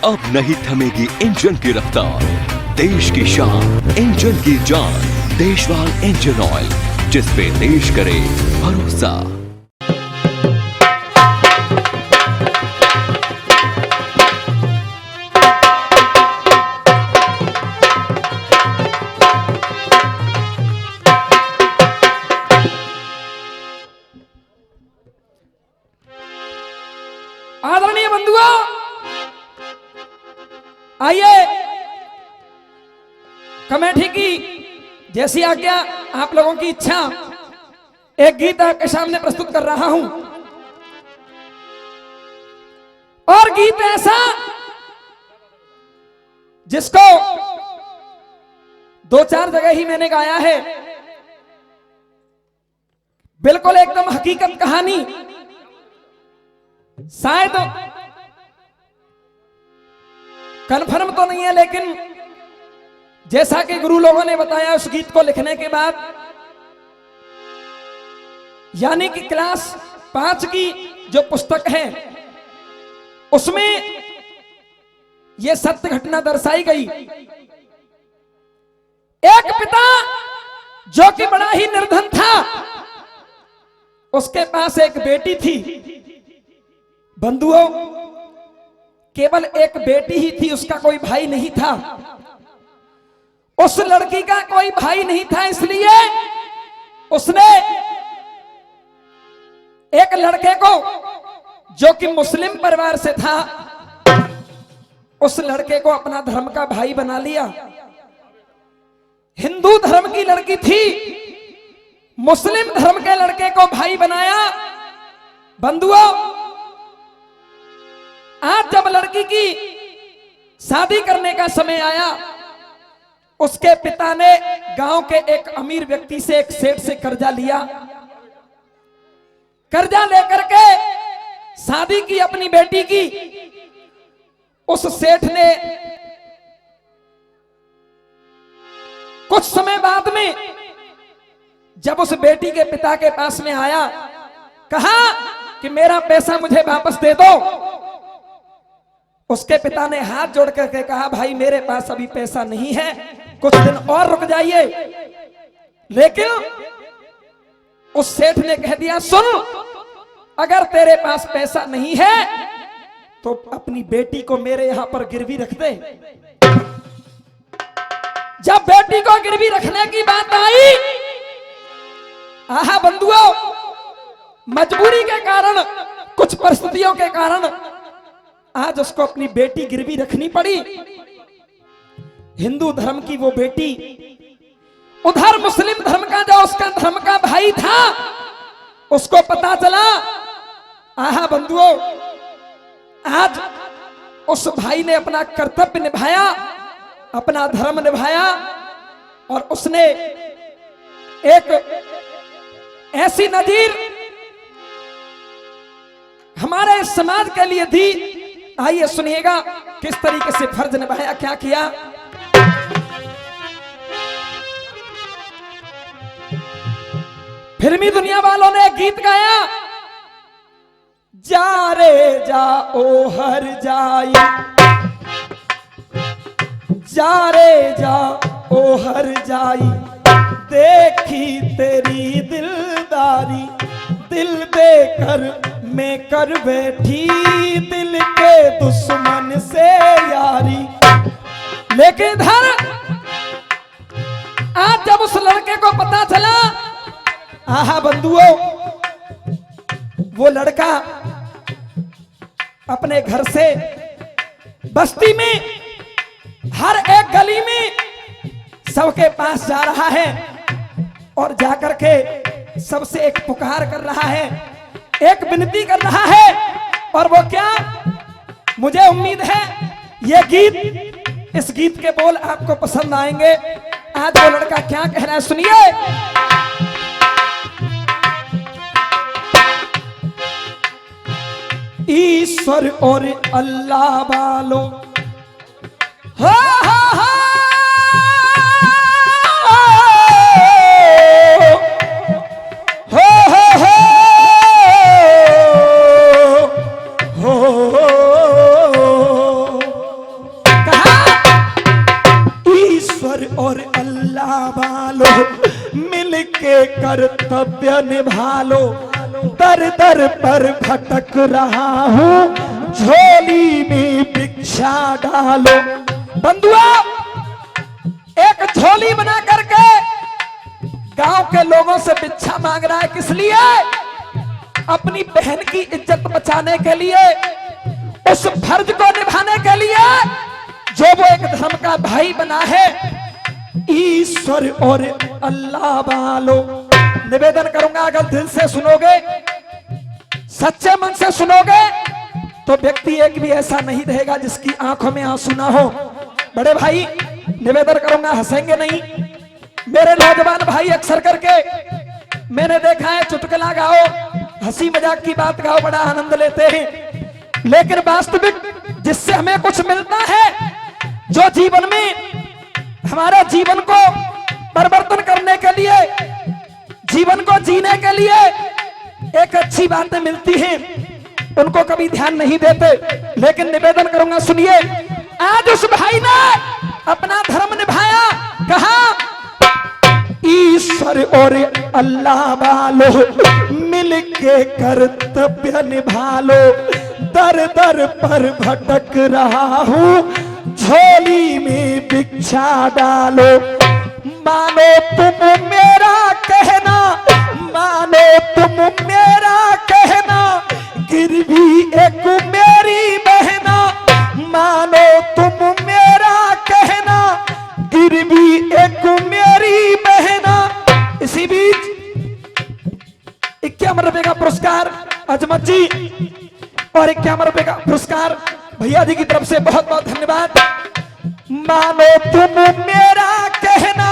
अब नहीं थमेगी इंजन की रफ्तार, देश की शान इंजन की जान। देशवाल इंजन ऑयल, जिस पे देश करे भरोसा। आदरणीय बंधुओं, आइए कमेटी की जैसी आज्ञा, आप लोगों की इच्छा, एक गीत आपके सामने प्रस्तुत कर रहा हूं। और गीत ऐसा जिसको 2-4 जगह ही मैंने गाया है, बिल्कुल एकदम हकीकत कहानी। शायद कन्फर्म तो नहीं है, लेकिन जैसा कि गुरु लोगों ने बताया, उस गीत को लिखने के बाद, यानी कि क्लास 5 की जो पुस्तक है उसमें यह सत्य घटना दर्शाई गई। एक पिता जो कि बड़ा ही निर्धन था, उसके पास एक बेटी थी। बंधुओं, केवल एक बेटी ही थी, उसका कोई भाई नहीं था। उस लड़की का कोई भाई नहीं था, इसलिए उसने एक लड़के को, जो कि मुस्लिम परिवार से था, उस लड़के को अपना धर्म का भाई बना लिया। हिंदू धर्म की लड़की थी, मुस्लिम धर्म के लड़के को भाई बनाया। बंधुओं, आज जब लड़की की शादी करने का समय आया, उसके पिता ने गांव के एक अमीर व्यक्ति से, एक सेठ से कर्जा लिया। कर्जा लेकर के शादी की अपनी बेटी की। उस सेठ ने कुछ समय बाद में जब उस बेटी के पिता के पास में आया, कहा कि मेरा पैसा मुझे वापस दे दो। उसके पिता ने हाथ जोड़ करके कहा, भाई मेरे पास अभी पैसा नहीं है, कुछ दिन और रुक जाइए। लेकिन उस सेठ ने कह दिया, सुन, अगर तेरे पास पैसा नहीं है तो अपनी बेटी को मेरे यहां पर गिरवी रख दे। जब बेटी को गिरवी रखने की बात आई, आहा बंधुओं, मजबूरी के कारण, कुछ परिस्थितियों के कारण आज उसको अपनी बेटी गिरवी रखनी पड़ी। हिंदू धर्म की वो बेटी, उधर मुस्लिम धर्म का जो उसका धर्म का भाई था, उसको पता चला। आहा बंधुओं, आज उस भाई ने अपना कर्तव्य निभाया, अपना धर्म निभाया, और उसने एक ऐसी नजीर हमारे समाज के लिए दी। आइए सुनिएगा किस तरीके से फर्ज निभाया, क्या किया। फिल्मी दुनिया वालों ने गीत गाया, जा रे जा ओ हर जाई, जा रे जा ओ हर जाई, देखी तेरी दिलदारी, दिल बेकर में कर बैठी, दिल के दुश्मन से यारी। लेकिन इधर आज जब उस लड़के को पता चला, आहा बंधुओं, वो लड़का अपने घर से बस्ती में हर एक गली में सबके पास जा रहा है, और जाकर के सबसे एक पुकार कर रहा है, एक विनती कर रहा है। और वो क्या, मुझे उम्मीद है ये गीत, इस गीत के बोल आपको पसंद आएंगे। आज वो लड़का क्या कह रहा है, सुनिए। ईश्वर और अल्लाह वालों, हा हा हा, और अल्लाह वालो मिलके कर्तव्य निभा लो। दर दर पर भटक रहा हूँ, झोली में भिक्षा डालो। बंधुआ, एक झोली बना करके गांव के लोगों से भिक्षा मांग रहा है। किस लिए? अपनी बहन की इज्जत बचाने के लिए, उस फर्ज को निभाने के लिए जो वो एक धर्म का भाई बना है। ईश्वर और अल्लाह वालो, निवेदन करूंगा, अगर दिल से सुनोगे, सच्चे मन से सुनोगे, तो व्यक्ति एक भी ऐसा नहीं रहेगा जिसकी आंखों में आंसू ना हो। बड़े भाई, निवेदन करूंगा, हंसेंगे नहीं। मेरे नौजवान भाई अक्सर करके मैंने देखा है, चुटकुला गाओ, हंसी मजाक की बात गाओ, बड़ा आनंद लेते हैं। लेकिन वास्तविक जिससे हमें कुछ मिलता है, जो जीवन में हमारे जीवन को परिवर्तन करने के लिए, जीवन को जीने के लिए एक अच्छी बातें मिलती हैं, उनको कभी ध्यान नहीं देते। लेकिन निवेदन करूंगा, सुनिए, आज उस भाई ने अपना धर्म निभाया। कहा? ईश्वर और अल्लाह वालो मिलके कर्तव्य निभा लो। दर दर पर भटक रहा हूँ, झोली में भिक्षा डालो। मानो तुम मेरा कहना, मानो तुम मेरा कहना, गिरवी एक मेरी बहना। मानो तुम मेरा कहना, गिरवी एक मेरी बहना। इसी बीच 51 रुपए का पुरस्कार अजमत जी और 51 रुपए का पुरस्कार भैया जी की तरफ से बहुत बहुत धन्यवाद। मानो तुम मेरा कहना,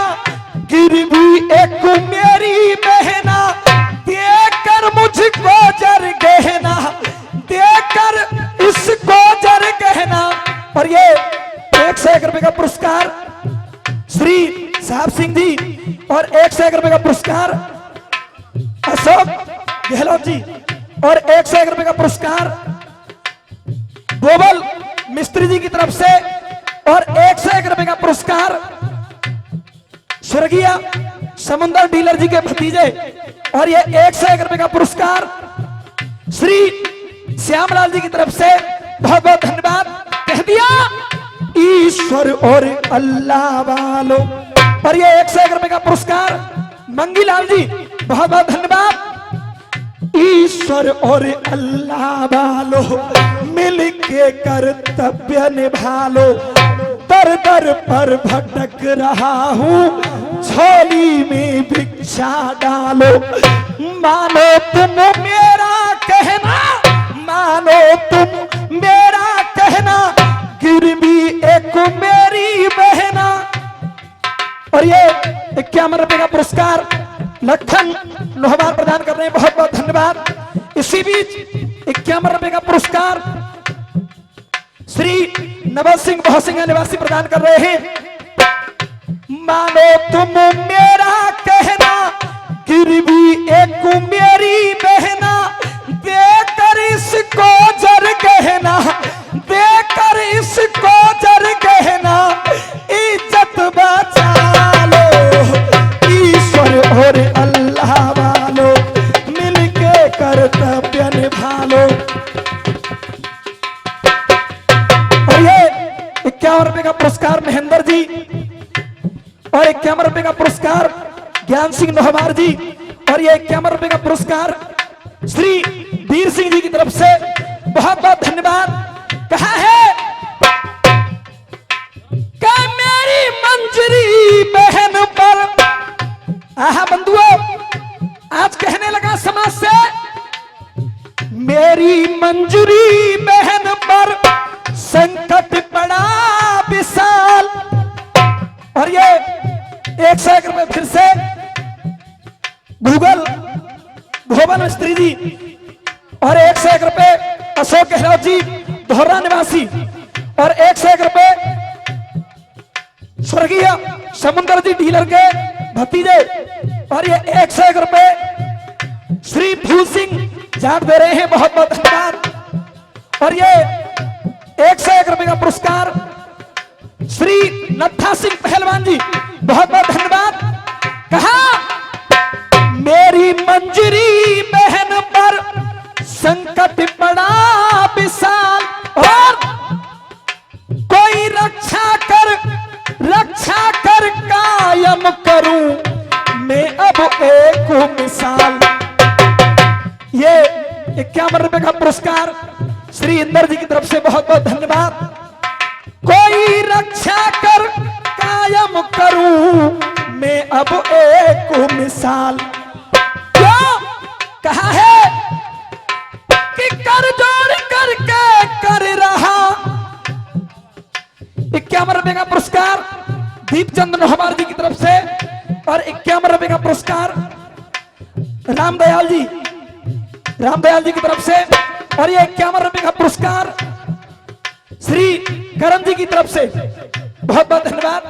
गिरवी एक मेरी बहना, देकर मुझको जर गहना, देकर इसको जर गहना। और ये 101 रुपए का पुरस्कार श्री साहब सिंह जी और 101 रुपए का पुरस्कार अशोक गहलोत जी और 101 रुपए का पुरस्कार बोबल मिस्त्री जी की तरफ से और 101 रुपए का पुरस्कार स्वर्गीय समुंदर डीलर जी के भतीजे। और ये 101 रुपए का पुरस्कार श्री श्यामलाल जी की तरफ से बहुत बहुत धन्यवाद। कह दिया ईश्वर और अल्लाह वालो। और ये 101 रुपए का पुरस्कार मंगीलाल जी, बहुत बहुत धन्यवाद। ईश्वर और अल्लाह वालो मिलके कर्तव्य निभा लो। दर दर पर भटक रहा हूँ, झोली में भिक्षा डालो। मानो तुम मेरा कहना, मानो तुम मेरा कहना, गिरवी एक मेरी बहना। और ये 51 रुपए का पुरस्कार लखन नोहबार प्रदान कर रहे हैं, बहुत बहुत धन्यवाद। इसी बीच 51 रुपए का पुरस्कार श्री नवल सिंह बहुसिंह निवासी प्रदान कर रहे हैं। मानो तुम मेरा कहना, गिरवी एक मेरी बहना, देकर इसको जर गहना, देकर इसको जर गहना, इज्जत बचा लो। ईश्वर और अल्लाह वालो मिलके कर्तव्य निभा लो। और ये 51 रुपए का पुरस्कार महेंद्र जी और 51 रुपए का पुरस्कार ज्ञान सिंह नोहबार जी और ये 51 रुपए का पुरस्कार श्री वीर सिंह जी की तरफ से बहुत बहुत धन्यवाद। कहा है कि मेरी मंजरी बहन पर, आहा बंधुओं, आज कहने लगा समाज से, मेरी मंजरी बहन पर संकट पड़ा विशाल। और ये 101 रुपए फिर से भूगल भोवन मिस्त्री जी और 101 रुपए अशोक गहलोत जी दोहरा निवासी और 101 रुपए स्वर्गीय समुंदर जी डीलर के भतीजे। और ये 101 रुपए श्री फूल सिंह जाट दे रहे हैं, बहुत बहुत धन्यवाद। और ये 101 रुपए का पुरस्कार श्री नत्था सिंह पहलवान जी बहुत बहुत धन्यवाद। कहा मेरी मंजरी बहन पर संकट पड़ा विशाल, और कोई रक्षा कर कायम करूं मैं अब एक मिसाल। ये 51 रुपए का पुरस्कार श्री इंदर जी की तरफ से बहुत बहुत धन्यवाद। कोई रक्षा कर कायम करूं मैं अब एक मिसाल। क्यों कहा है कि कर जोड़ करके कर रहा। 51 रुपए का पुरस्कार दीपचंद नोहबार जी की तरफ से, और 51 रुपए का पुरस्कार रामदयाल जी की तरफ से, और ये 51 रुपए का पुरस्कार श्री करण जी की तरफ से। बहुत बहुत धन्यवाद।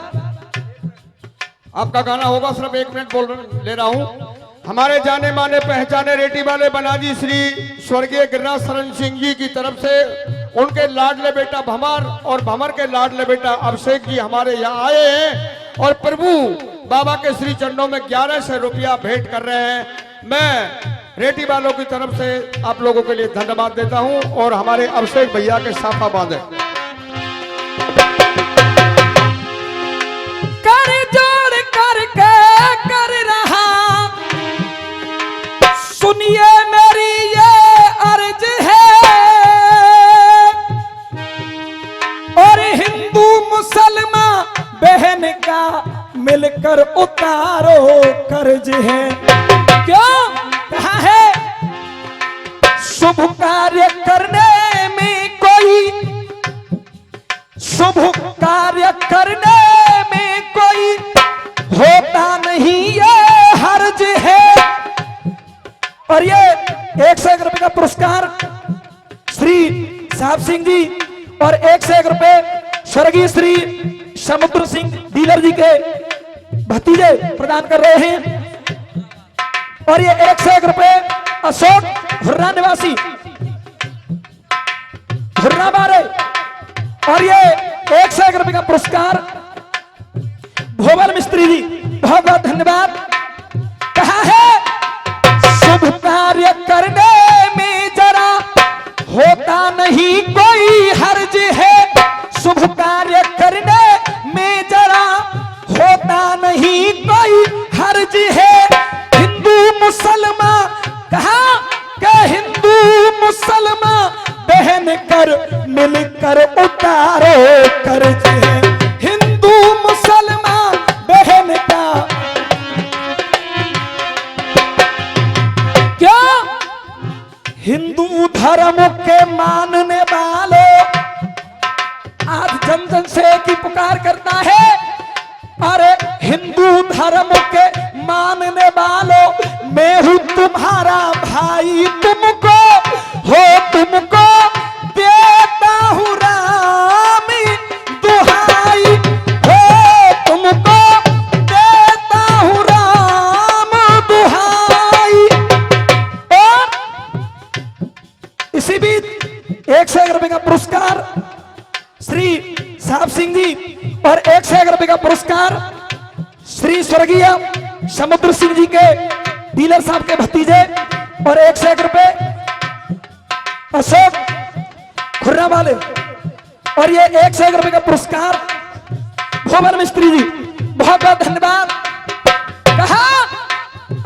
आपका गाना होगा, सिर्फ 1 मिनट ले रहा हूं। हमारे जाने माने पहचाने रेटी वाले बनाजी श्री स्वर्गीय गिरिराज शरण सिंह जी की तरफ से उनके लाडले बेटा भमर और भमर के लाडले बेटा अभिषेक जी हमारे यहाँ आए हैं और प्रभु बाबा के श्री चरणों में 1100 रुपया भेंट कर रहे हैं। मैं रेटी वालों की तरफ से आप लोगों के लिए धन्यवाद देता हूं और हमारे अभिषेक भैया के साफा बांधे। कर जोड़ करके कर रहा, सुनिए मेरी ये अर्ज है, और हिंदू मुसलमान बहन का मिलकर उतारो कर्ज है। क्यों कहा है शुभ कार्य करने में कोई होता नहीं ये हर्ज है। और ये 101 रुपए का पुरस्कार श्री साहब सिंह जी और 101 रुपए स्वर्गीय श्री समुद्र सिंह डीलर जी के भतीजे प्रदान कर रहे हैं। और ये 101 रुपए अशोक हुर्रा निवासी हुर्रा बारे, और ये 101 रुपए का पुरस्कार भोवल मिस्त्री जी। बहुत बहुत धन्यवाद। कहा है शुभ कार्य करने में जरा होता नहीं कोई हर्ज है। शुभ कार्य करने में जरा होता नहीं कोई हर्ज है। हिंदू मुसलमान कहा कि हिंदू मुसलमान बहन कर मिलकर उतारो कर्ज है। हिंदू मुसलमान बहन का क्या हिंदू धर्म के मानने वालों आज जन जन से की पुकार करता है। अरे हिंदू धर्म के मानने वालों मैं हूं तुम्हारा भाई, तुमको देता हूं राम दुहाई, तुमको देता हूं राम दुहाई। और इसी बीच 101 रुपए का पुरस्कार श्री साहब सिंह जी और 101 रुपए का पुरस्कार श्री स्वर्गीय समुद्र सिंह जी के डीलर साहब के भतीजे, और 101 रुपए अशोक खुर्रा वाले, और ये 101 रुपए का पुरस्कार भोवल मिस्त्री जी। बहुत बहुत धन्यवाद। कहा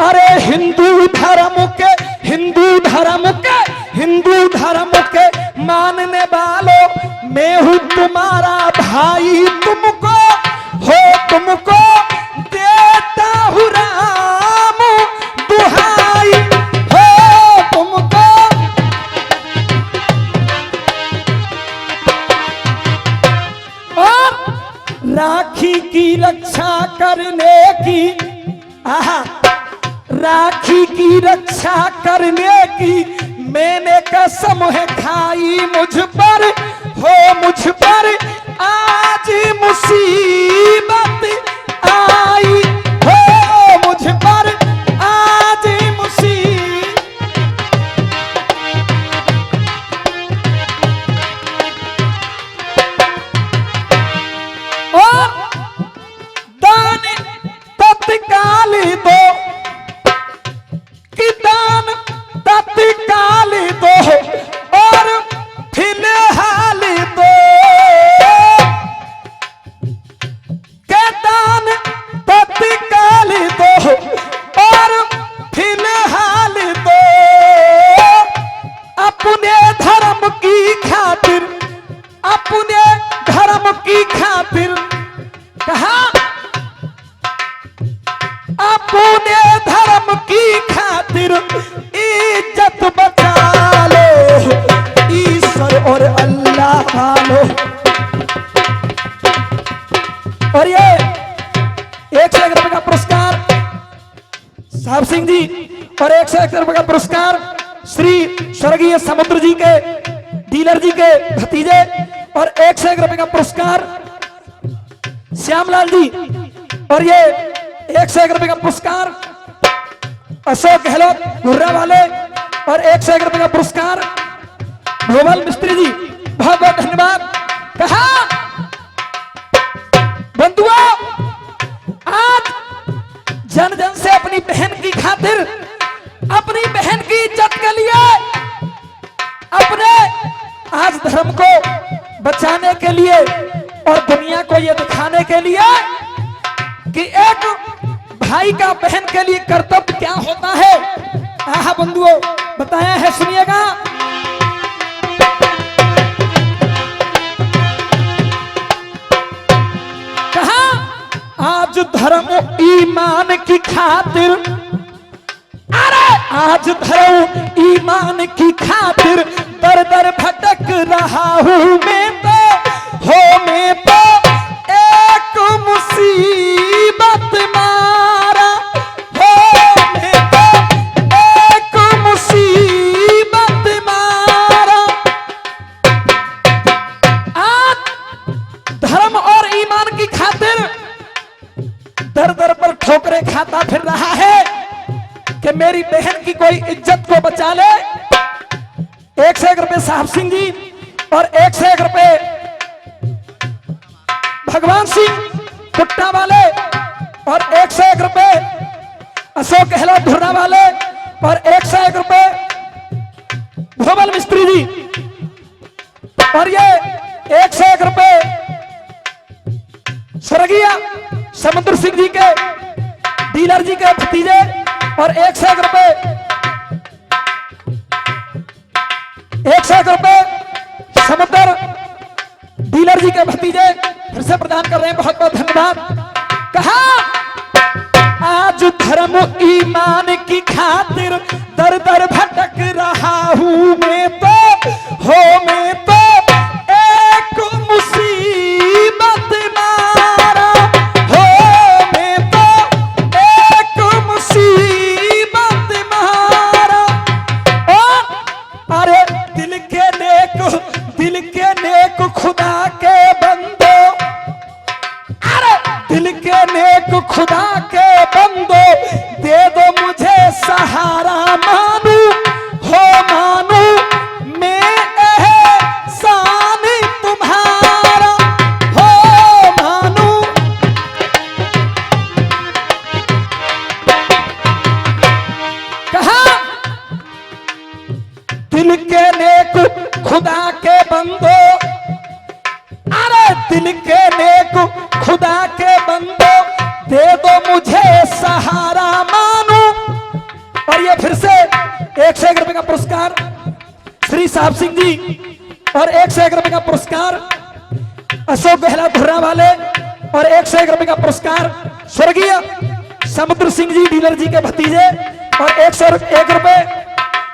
अरे हिंदू धर्म के मानने वालों मैं हूं तुम्हारा भाई, तुमको देता हूं राम दुहाई, तुमको। और राखी की रक्षा करने की राखी की रक्षा करने की मैंने कसम है खाई, मुझ पर आज मुसीबत आई, मुझ पर आज मुसीबत। और दान धर्म की खातिर, कहा अपने धर्म की खातिर इज्जत बचा लो, ईश्वर और अल्लाह वालो। और ये 101 रुपए का पुरस्कार साहब सिंह जी और 101 रुपए का पुरस्कार श्री स्वर्गीय समुद्र जी के डीलर जी के भतीजे और 101 रुपए का पुरस्कार श्यामलाल जी और ये 101 रुपए का पुरस्कार अशोक गहलोत मुर्रा वाले और 101 रुपए का पुरस्कार भोवल मिस्त्री जी, बहुत बहुत धन्यवाद। कहा बंधुओं, आज जन जन से अपनी बहन की खातिर, अपनी बहन की इज्जत के लिए, अपने आज धर्म को बचाने के लिए और दुनिया को यह दिखाने के लिए कि एक भाई का बहन के लिए कर्तव्य क्या होता है, आहा बंधुओं बताया है, सुनिएगा। कहा आज धर्म ईमान की खातिर, अरे आज धर्म ईमान की खातिर दर दर भटक रहा हूं मैं तो, हो मैं तो एक मुसीबत मारा, हो मैं तो एक मुसीबत मारा। आज धर्म और ईमान की खातिर दर दर पर ठोकरें खाता फिर रहा है कि मेरी बहन की कोई इज्जत को बचा ले। 101 रुपए साहब सिंह जी और 101 रुपए भगवान सिंह कुट्टा वाले और 101 रुपए अशोक गहलोत धुर्रा वाले और 101 रुपए भोवल मिस्त्री जी और ये 101 रुपए स्वर्गीय समुद्र सिंह जी के डीलर जी के भतीजे और 101 रुपए 101 रुपए समुद्र डीलर जी के भतीजे फिर से प्रदान कर रहे हैं, बहुत बहुत धन्यवाद। कहा आज धर्म ईमान की खातिर दर दर भटक रहा हूं मैं तो, हो मैं तो एक मुसीबत मारा, हो मैं तो एक मुसीबत मारा। और अरे दिल के नेक खुदा के बंदो, अरे दिल के नेक खुदा के बंदो दे दो मुझे सहारा, मानू हो मानू मैं एहसान तुम्हारा, हो मानू। कहा दिल के नेक खुदा के बंदो, अरे दिल के नेक खुदा के बंदो दे दो मुझे सहारा, मानू। और ये फिर से 101 रुपए का पुरस्कार श्री साहब सिंह जी और 101 रुपए का पुरस्कार अशोक गहलोत धुर्रा वाले और 101 रुपए का पुरस्कार स्वर्गीय समुद्र सिंह जी डीलर जी के भतीजे और 101 रुपए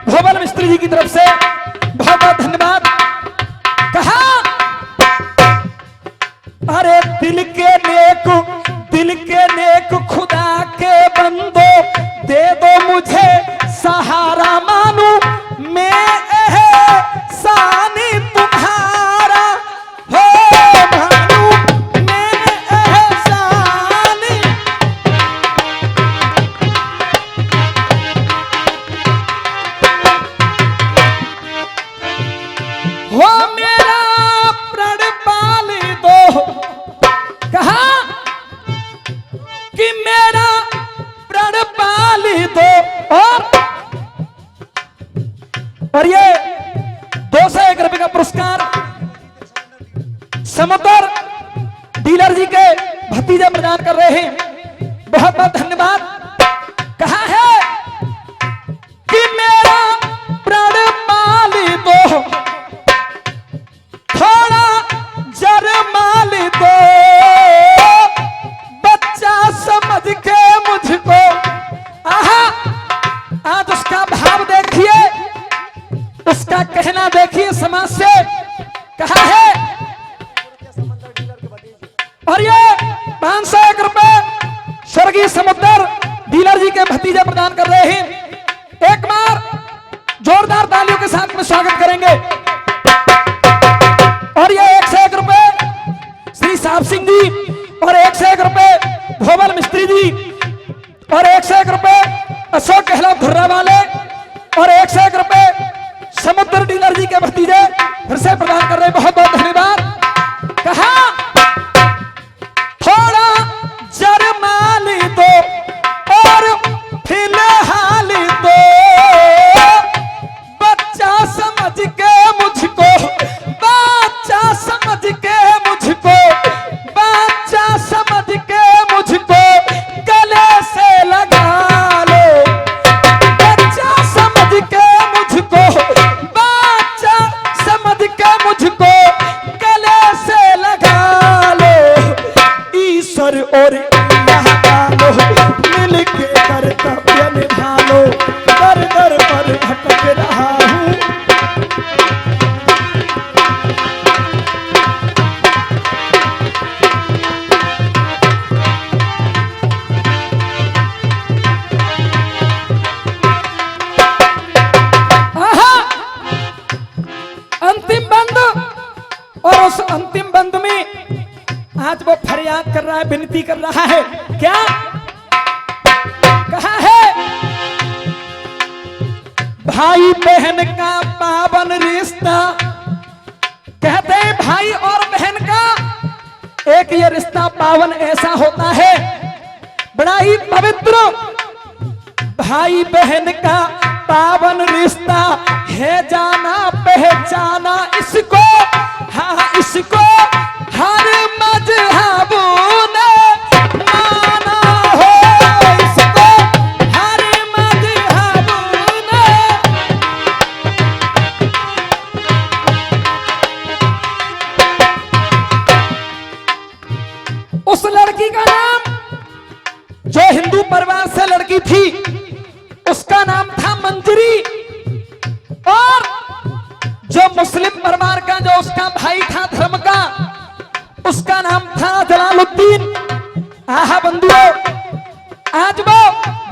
भोवल मिस्त्री जी की तरफ से बहुत बहुत धन्यवाद। कहा अरे दिल के नेक खुदा के बंदो दे दो मुझे सहारा, मानू मैं एहसानी तुम्हारा, हो मानू मैं एहसानी। हो मेरा प्रण पाल दो, कहा कि मेरा प्रण पाल दो। और ये 201 रुपए का पुरस्कार समुद्र डीलर जी के भतीजे प्रदान कर रहे हैं, बहुत बहुत धन्यवाद। कहा है कि मेरा प्रण पाल दो, थोड़ा जर माल और ये 501 रुपए स्वर्गीय समुद्र डीलर जी के भतीजे प्रदान कर रहे हैं। एक बार जोरदार तालियों के साथ में स्वागत करेंगे। और ये 101 रुपए श्री साहब सिंह जी, और 101 रुपए भोबल मिस्त्री जी, और 101 रुपए अशोक गहलोत धुर्रा वाले, और 101 रुपए समुद्र डीलर जी के भतीजे फिर से प्रदान कर रहे हैं। बहुत बहुत धन्यवाद। कहा थोड़ा जरमाल दो और फिलहाल दो, बच्चा समझ के मुझको, बच्चा समझ के मुझको, बच्चा समझ के मुझको गले से लगा लो, बच्चा समझ के मुझको, बच्चा समझ के मुझको गले से लगा लो, ईश्वर और अल्लाह का लो, मिल के कर्तव्य निभा लो, दर दर पर भटक रहा हूँ। अंतिम बंद, और उस अंतिम बंद में आज वो फरियाद कर रहा है, विनती कर रहा है। क्या कहा है? भाई बहन का पावन रिश्ता, कहते हैं भाई और बहन का एक ये रिश्ता पावन ऐसा होता है, बड़ा ही पवित्र। भाई बहन का पावन रिश्ता है, जाना पहचाना इसको, हाँ इसको हर मजहबों ने माना हो, इसको हर मजहबों ने। उस लड़की का नाम, जो हिंदू परिवार से लड़की थी, उसका नाम था मंजरी, और जो मुस्लिम परिवार का जो उसका भाई था धर्म का, उसका नाम था जलालुद्दीन। आहा बंधुओं, आज वो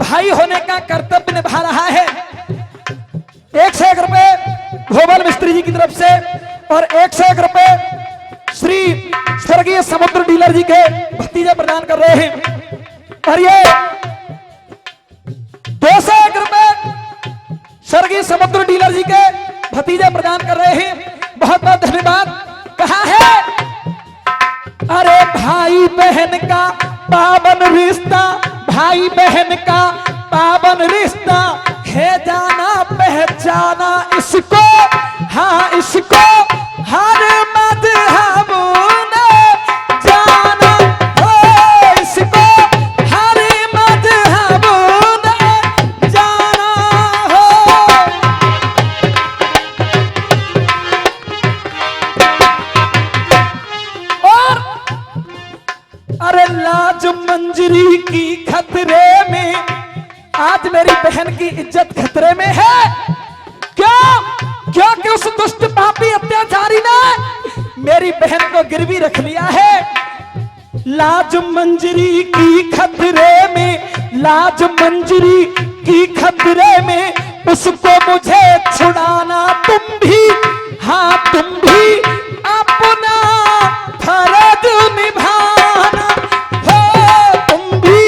भाई होने का कर्तव्य निभा रहा है। 101 रुपए भोबल मिस्त्री जी की तरफ से, और 101 रुपए श्री स्वर्गीय समुद्र डीलर जी के भतीजे प्रदान कर रहे हैं। और ये 201 रुपए स्वर्गीय समुद्र डीलर जी के भतीजे प्रदान कर रहे हैं। बहुत बहुत धन्यवाद। कहा है? अरे भाई बहन का पावन रिश्ता, भाई बहन का पावन रिश्ता है, जाना पहचाना इसको, हाँ इसको हर मजहबों ने जाना हो, इसको हर मजहबों ने जाना हो। और अरे लाज मंजरी की खतरे में, आज मेरी बहन की इज्जत खतरे में है। क्यों? क्योंकि उस दुष्ट पापी अत्याचारी ने मेरी बहन को गिरवी रख लिया है। लाज मंजरी की खतरे में, लाज मंजरी की खतरे में, उसको मुझे छुड़ाना तुम भी, हाँ तुम भी अपना फर्ज निभाना हो, तुम भी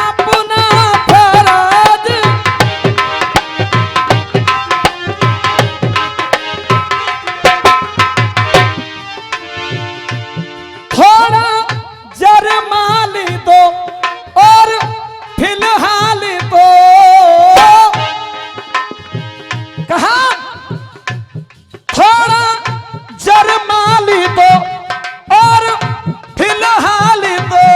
अपना फर्ज। थोड़ा जरमाल दो और फिलहाल दो। कहा? थोड़ा जरमाल दो और फिलहाल दो,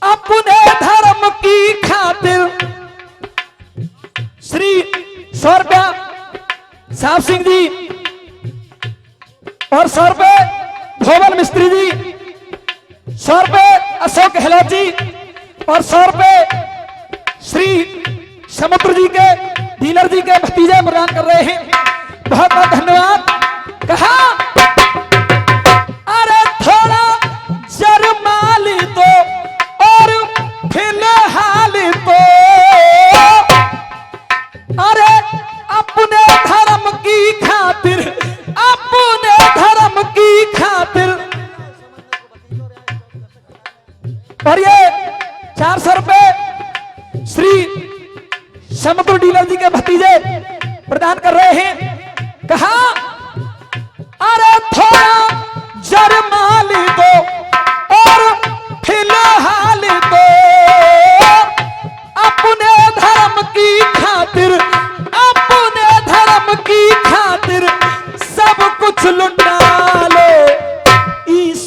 अपने धर्म की खातिर। श्री 100 रुपया साहब सिंह जी, और 100 रुपए भोबल मिस्त्री जी, 100 रुपए अशोक गहलोत जी, और 100 रुपए श्री समुद्र जी के डीलर जी के भतीजे प्रदान कर रहे हैं। बहुत बहुत धन्यवाद। कहा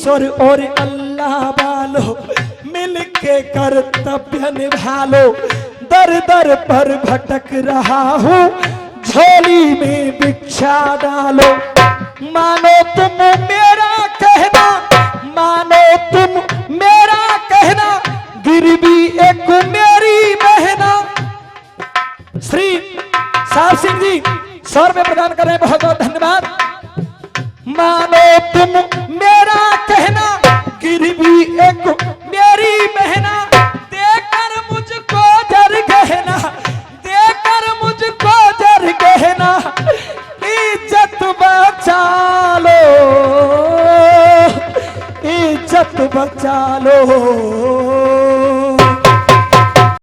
ईश्वर और अल्लाह वालो मिलके कर्तव्य निभा लो। दर दर पर भटक रहा हूँ, झोली में भिक्षा डालो। मानो तुम मेरा कहना, मानो तुम मेरा कहना, गिरवी एक मेरी बहना। श्री साहब सिंह जी 100 रुपये प्रदान कर रहे हैं, बहुत बहुत धन्यवाद। मानो तुम मेरा कहना, गिरवी एक मेरी बहना, देकर मुझको जर गहना, देकर मुझको जर गहना, इज्जत बचा लो, इज्जत बचा लो।